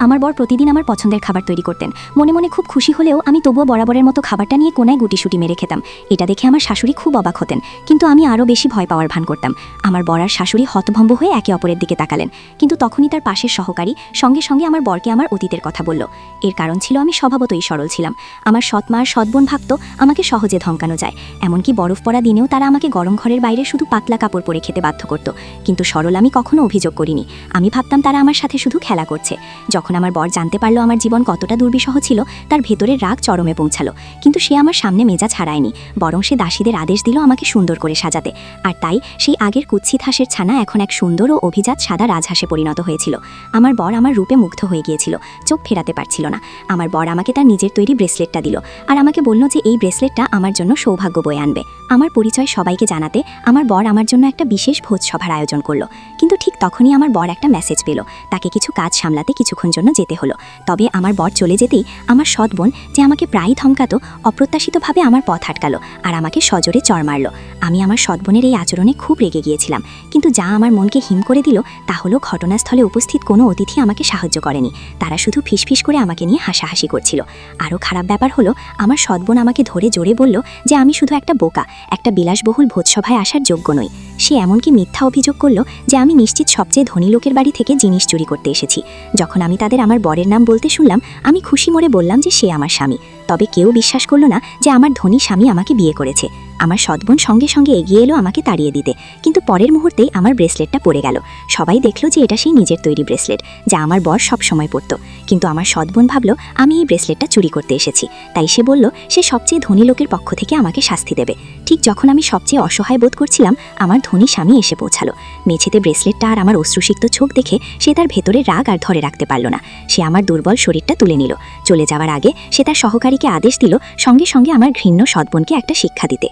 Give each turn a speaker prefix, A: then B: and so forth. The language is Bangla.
A: আমার বর প্রতিদিন আমার পছন্দের খাবার তৈরি করতেন। মনে মনে খুব খুশি হলেও আমি তবুও বরাবরের মতো খাবারটা নিয়ে কোনায় গুটিসুটি মেরে খেতাম। এটা দেখে আমার শাশুড়ি খুব অবাক হতেন, কিন্তু আমি আরও বেশি ভয় পাওয়ার ভান করতাম। আমার বর আর শাশুড়ি হতভম্ব হয়ে একে অপরের দিকে তাকালেন, কিন্তু তখনই তার পাশের সহকারী সঙ্গে সঙ্গে আমার বরকে আমার অতীতের কথা বলল। এর কারণ ছিল আমি স্বভাবতই সরল ছিলাম। আমার সৎ মা আর সৎ বোন ভাবত আমাকে সহজে ধমকানো যায়, এমনকি বরফ পড়া দিনেও তারা আমাকে গরম ঘরের বাইরে শুধু পাতলা কাপড় পরে খেতে বাধ্য করত। কিন্তু সরল আমি কখনো অভিযোগ করিনি। আমি ভাবতাম তারা আমার সাথে শুধু খেলা করছে। যখন আমার বর জানতে পারলো আমার জীবন কতটা দুর্বিষহ ছিল, তার ভেতরের রাগ চরমে পৌঁছালো। কিন্তু সে আমার সামনে মেজাজ হারায়নি, বরং সে দাসীদের আদেশ দিল আমাকে সুন্দর করে সাজাতে। আর তাই সেই আগের কুৎসিত হাঁসের ছানা এখন এক সুন্দর ও অভিজাত সাদা রাজহাঁসে পরিণত হয়েছিল। আমার বর আমার রূপে মুগ্ধ হয়ে গিয়েছিল, চোখ ফেরাতে পারছিল না। আমার বর আমাকে তার নিজের তৈরি ব্রেসলেটটা দিল, আর আমাকে বলল যে এই ব্রেসলেটটা আমার জন্য সৌভাগ্য বয়ে আনবে। আমার পরিচয় সবাইকে জানাতে আমার বর আমার জন্য একটা বিশেষ ভোজ সভার আয়োজন করলো। কিন্তু ঠিক তখনই আমার বর একটা মেসেজ পেল, তাকে কিছু কাজ সামলাতে কিছুক্ষণ জন্য যেতে হলো। তবে আমার বর চলে যেতেই আমার সৎ বোন, যে আমাকে প্রায়ই ধমকাতো, অপ্রত্যাশিতভাবে আমার পথ আটকালো আর আমাকে সজোরে চড় মারল। আমি আমার সৎ বোনের এই আচরণে খুব রেগে গিয়েছিলাম, কিন্তু যা আমার মনকে হিম করে দিল তা হলো ঘটনাস্থলে উপস্থিত কোনো অতিথি আমাকে সাহায্য করেনি। তারা শুধু ফিসফিস করে আমাকে নিয়ে হাসাহাসি করছিল। আরও খারাপ ব্যাপার হলো, আমার সৎ বোন আমাকে ধরে জোরে বলল যে আমি শুধু একটা বোকা, একটা বিলাসবহুল ভোজসভায় আসার যোগ্য নই। সে এমনকি মিথ্যা অভিযোগ করল যে আমি নিশ্চিত সবচেয়ে ধনী লোকের বাড়ি থেকে জিনিস চুরি করতে এসেছি। যখন আমি তাদের আমার বরের নাম বলতে শুনলাম, আমি খুশি মরে বললাম যে সে আমার স্বামী। তবে কেউ বিশ্বাস করল না যে আমার ধনী স্বামী আমাকে বিয়ে করেছে। আমার সৎবোন সঙ্গে সঙ্গে এগিয়ে এলো আমাকে তাড়িয়ে দিতে, কিন্তু পরের মুহূর্তেই আমার ব্রেসলেটটা পড়ে গেল। সবাই দেখল যে এটা সেই নিজের তৈরি ব্রেসলেট, যা আমার বর সব সময় পরত। কিন্তু আমার সৎবোন ভাবল আমি এই ব্রেসলেটটা চুরি করতে এসেছি, তাই সে বলল সে সবচেয়ে ধনী লোকের পক্ষ থেকে আমাকে শাস্তি দেবে। ঠিক যখন আমি সবচেয়ে অসহায় বোধ করছিলাম, আমার ধনী স্বামী এসে পৌঁছালো। মেঝেতে ব্রেসলেটটা আর আমার অশ্রুসিক্ত চোখ দেখে সে তার ভেতরে রাগ আর ধরে রাখতে পারল না। সে আমার দুর্বল শরীরটা তুলে নিল। চলে যাওয়ার আগে সে তার সহকারীকে আদেশ দিল সঙ্গে সঙ্গে আমার ঘৃণ্য সৎবোনকে একটা শিক্ষা দিতে।